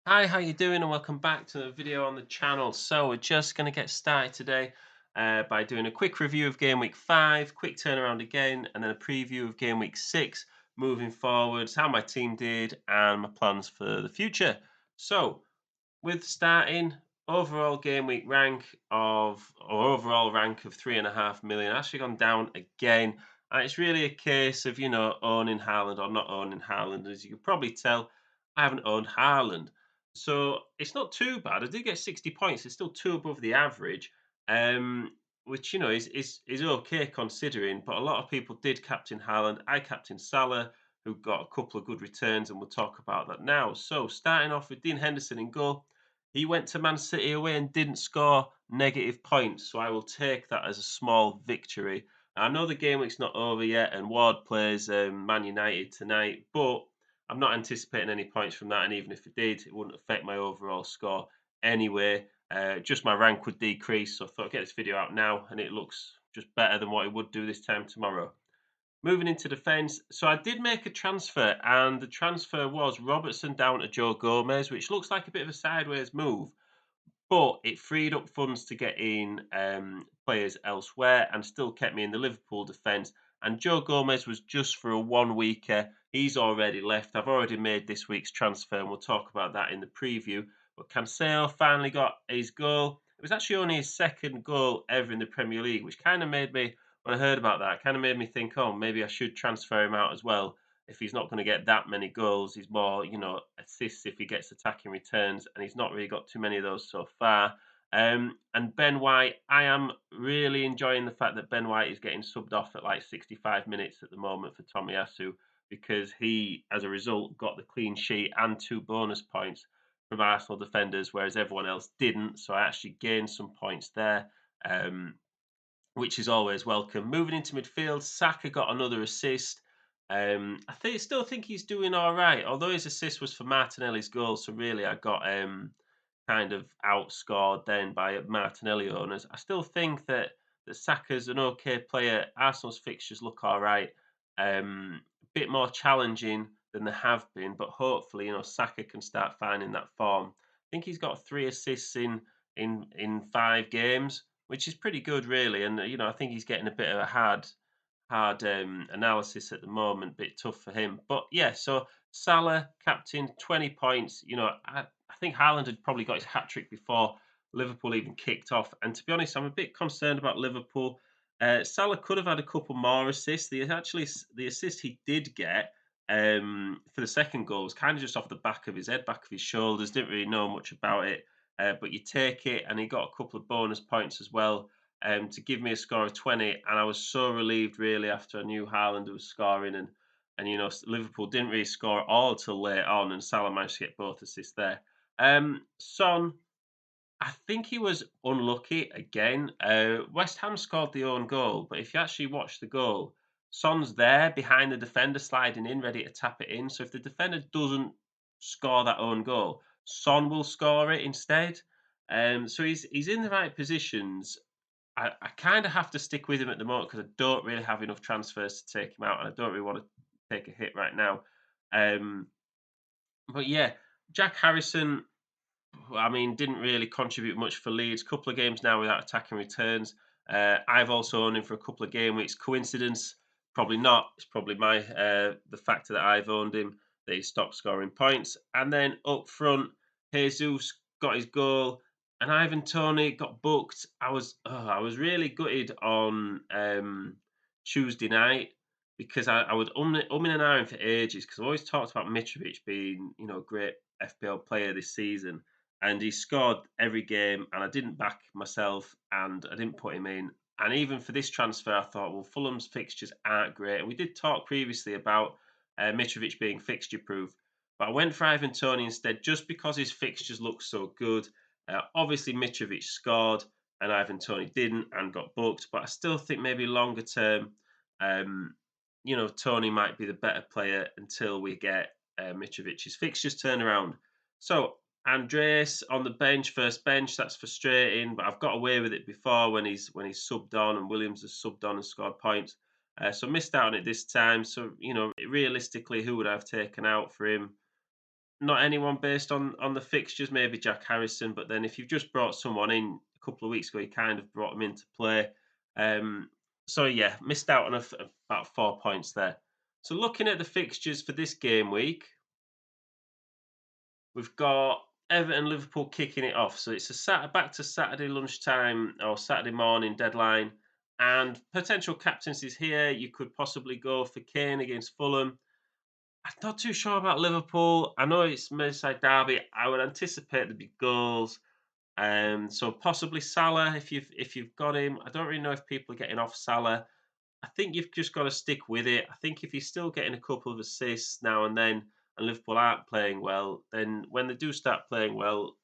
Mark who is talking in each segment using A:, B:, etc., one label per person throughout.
A: Hi, how you doing? And welcome back to the video on the channel. So we're just going to get started today by doing a quick review of Game Week 5, quick turnaround again, and then a preview of Game Week 6, moving forwards, how my team did, and my plans for the future. So with starting overall game week rank or overall rank of 3.5 million, actually gone down again. And it's really a case of, owning Haaland or not owning Haaland. As you can probably tell, I haven't owned Haaland. So it's not too bad. I did get 60 points. It's still two above the average, which, is okay considering. But a lot of people did captain Haaland. I captain Salah, who got a couple of good returns, and we'll talk about that now. So starting off with Dean Henderson in goal. He went to Man City away and didn't score negative points, so I will take that as a small victory. I know the game week's not over yet, and Ward plays Man United tonight, but I'm not anticipating any points from that. And even if it did, it wouldn't affect my overall score anyway. Just my rank would decrease, so I thought I'd get this video out now, and it looks just better than what it would do this time tomorrow. Moving into defence, so I did make a transfer, and the transfer was Robertson down to Joe Gomez, which looks like a bit of a sideways move, but it freed up funds to get in players elsewhere and still kept me in the Liverpool defence. And Joe Gomez was just for a 1 weeker. He's already left. I've already made this week's transfer, and we'll talk about that in the preview. But Cancelo finally got his goal. It was actually only his second goal ever in the Premier League, which kind of made me, when I heard about that, kind of made me think, oh, maybe I should transfer him out as well. If he's not going to get that many goals, he's more, assists if he gets attacking returns, and he's not really got too many of those so far. And Ben White, I am really enjoying the fact that Ben White is getting subbed off at like 65 minutes at the moment for Tomiyasu, because he, as a result, got the clean sheet and two bonus points from Arsenal defenders, whereas everyone else didn't. So I actually gained some points there. Um, which is always welcome. Moving into midfield, Saka got another assist. Still think he's doing all right, although his assist was for Martinelli's goal. So really, I got kind of outscored then by Martinelli owners. I still think that Saka's an okay player. Arsenal's fixtures look all right. A bit more challenging than they have been, but hopefully, Saka can start finding that form. I think he's got 3 assists in 5 games, which is pretty good, really. And I think he's getting a bit of a hard analysis at the moment. Bit tough for him, but yeah. So Salah, captain, 20 points. I think Haaland had probably got his hat trick before Liverpool even kicked off. And to be honest, I'm a bit concerned about Liverpool. Salah could have had a couple more assists. The assist he did get for the second goal was kind of just off the back of his head, back of his shoulders. Didn't really know much about it, but you take it, and he got a couple of bonus points as well to give me a score of 20. And I was so relieved, really, after I knew Haaland was scoring, and Liverpool didn't really score at all till late on, and Salah managed to get both assists there. Son, I think he was unlucky again. West Ham scored the own goal, but if you actually watch the goal, Son's there behind the defender, sliding in, ready to tap it in. So if the defender doesn't score that own goal, Son will score it instead. So he's in the right positions. I kind of have to stick with him at the moment because I don't really have enough transfers to take him out, and I don't really want to take a hit right now. Um, but yeah, Jack Harrison, I mean, didn't really contribute much for Leeds. Couple of games now without attacking returns. I've also owned him for a couple of game weeks. Coincidence? Probably not. It's probably my the factor that I've owned him that he stopped scoring points. And then up front, Jesus got his goal, and Ivan Tony got booked. I was really gutted on Tuesday night because I was umming and ahhing for ages because I've always talked about Mitrovic being a great FPL player this season, and he scored every game, and I didn't back myself, and I didn't put him in. And even for this transfer, I thought, well, Fulham's fixtures aren't great. And we did talk previously about Mitrovic being fixture proof, but I went for Ivan Toney instead just because his fixtures look so good. Obviously, Mitrovic scored, and Ivan Toney didn't and got booked, but I still think maybe longer term, um, Tony might be the better player until we get Mitrovic's fixtures turn around. So Andreas on the bench, first bench. That's frustrating, but I've got away with it before when he's subbed on and Williams has subbed on and scored points. So missed out on it this time. So realistically, who would I have taken out for him? not anyone based on the fixtures, maybe Jack Harrison. But then if you've just brought someone in a couple of weeks ago, you kind of brought them into play. Um, so yeah, missed out on about 4 points there. So looking at the fixtures for this game week, we've got Everton Liverpool kicking it off. So it's a back to Saturday lunchtime or Saturday morning deadline. And potential captaincies here. You could possibly go for Kane against Fulham. I'm not too sure about Liverpool. I know it's Merseyside derby. I would anticipate there'd be goals. So possibly Salah if you've got him. I don't really know if people are getting off Salah. I think you've just got to stick with it. I think if you're still getting a couple of assists now and then, and Liverpool aren't playing well, then when they do start playing well,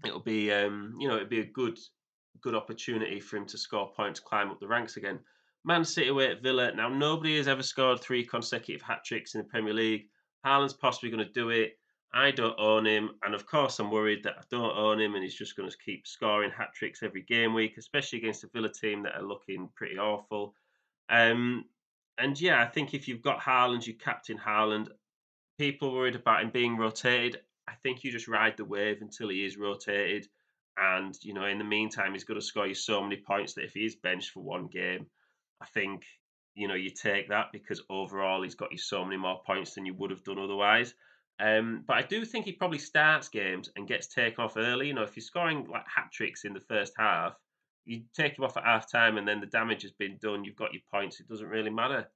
A: it'll be it'd be a good opportunity for him to score points, climb up the ranks again. Man City away at Villa. Now nobody has ever scored 3 consecutive hat tricks in the Premier League. Haaland's possibly going to do it. I don't own him, and of course I'm worried that I don't own him, and he's just going to keep scoring hat tricks every game week, especially against a Villa team that are looking pretty awful. Um, and yeah, I think if you've got Haaland, you captain Haaland. People worried about him being rotated. I think you just ride the wave until he is rotated. And, in the meantime, he's going to score you so many points that if he is benched for one game, I think, you take that because overall he's got you so many more points than you would have done otherwise. But I do think he probably starts games and gets taken off early. If you're scoring like hat tricks in the first half, you take him off at half time and then the damage has been done. You've got your points. It doesn't really matter.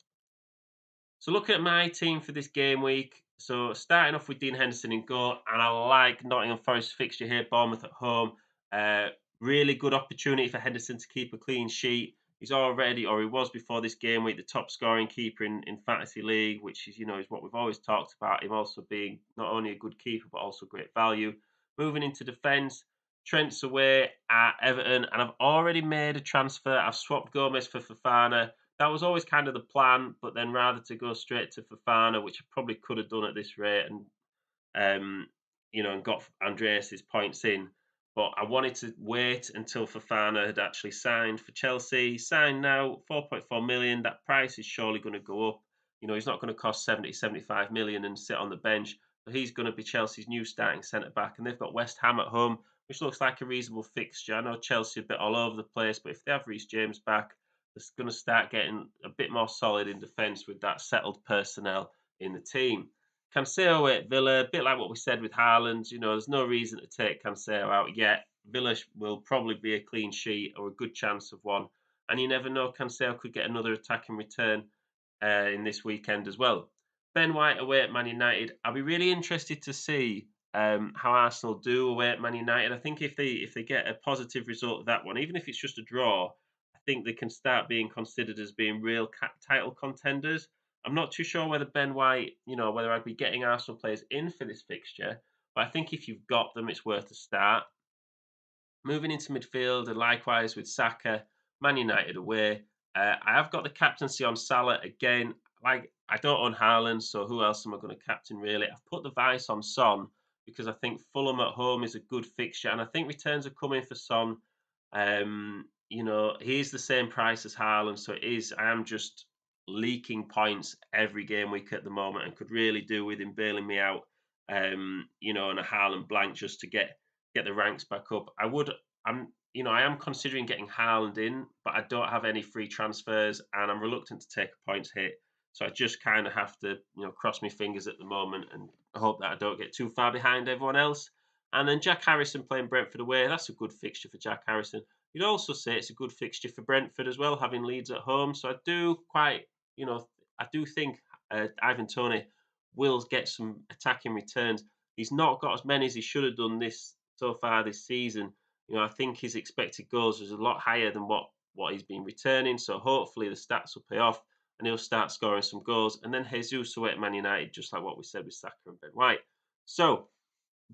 A: So looking at my team for this game week, so starting off with Dean Henderson in goal, and I like Nottingham Forest fixture here, Bournemouth at home. Uh, Really good opportunity for Henderson to keep a clean sheet. He's already, or he was before this game week, the top scoring keeper in fantasy league, which is what we've always talked about. Him also being not only a good keeper but also great value. Moving into defence, Trent's away at Everton, and I've already made a transfer. I've swapped Gomez for Fafana. That was always kind of the plan, but then rather to go straight to Fafana, which I probably could have done at this rate, um, and got Andreas's points in. But I wanted to wait until Fafana had actually signed for Chelsea. Signed now, 4.4 million. That price is surely going to go up. He's not going to cost 70, 75 million and sit on the bench. But he's going to be Chelsea's new starting centre back. And they've got West Ham at home, which looks like a reasonable fixture. I know Chelsea are a bit all over the place, but if they have Reece James back, it's going to start getting a bit more solid in defence with that settled personnel in the team. Cancelo at Villa, a bit like what we said with Haaland, there's no reason to take Cancelo out yet. Villa will probably be a clean sheet or a good chance of one. And you never know, Cancelo could get another attacking return in this weekend as well. Ben White away at Man United. I'll be really interested to see how Arsenal do away at Man United. I think if they get a positive result of that one, even if it's just a draw, I think they can start being considered as being real title contenders. I'm not too sure whether Ben White, whether I'd be getting Arsenal players in for this fixture, but I think if you've got them, it's worth a start. Moving into midfield, and likewise with Saka, Man United away. I have got the captaincy on Salah again. Like I don't own Haaland, so who else am I going to captain really? I've put the vice on Son because I think Fulham at home is a good fixture, and I think returns are coming for Son. He's the same price as Haaland, so it is. I am just leaking points every game week at the moment, and could really do with him bailing me out. And a Haaland blank just to get the ranks back up. I am considering getting Haaland in, but I don't have any free transfers, and I'm reluctant to take a points hit. So I just kind of have to, cross my fingers at the moment and hope that I don't get too far behind everyone else. And then Jack Harrison playing Brentford away. That's a good fixture for Jack Harrison. You'd also say it's a good fixture for Brentford as well, having Leeds at home. So I do think Ivan Toney will get some attacking returns. He's not got as many as he should have done this so far this season. I think his expected goals was a lot higher than what he's been returning. So hopefully the stats will pay off and he'll start scoring some goals. And then Jesus away at Man United, just like what we said with Saka and Ben White. So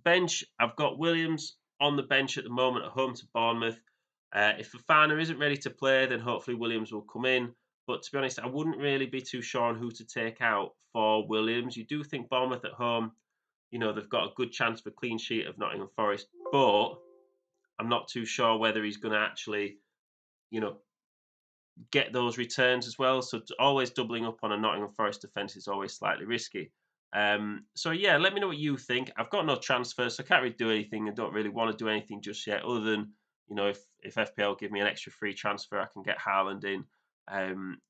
A: bench, I've got Williams on the bench at the moment at home to Bournemouth. If Fafana isn't ready to play, then hopefully Williams will come in. But to be honest, I wouldn't really be too sure on who to take out for Williams. You do think Bournemouth at home, they've got a good chance for clean sheet of Nottingham Forest, but I'm not too sure whether he's going to actually, you know, get those returns as well. So always doubling up on a Nottingham Forest defence is always slightly risky. So yeah, let me know what you think. I've got no transfer, so I can't really do anything. I don't really want to do anything just yet, other than if FPL give me an extra free transfer, I can get Haaland in.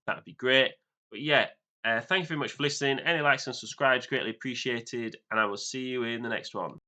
A: That'd be great. But yeah, thank you very much for listening. Any likes and subscribes greatly appreciated, and I will see you in the next one.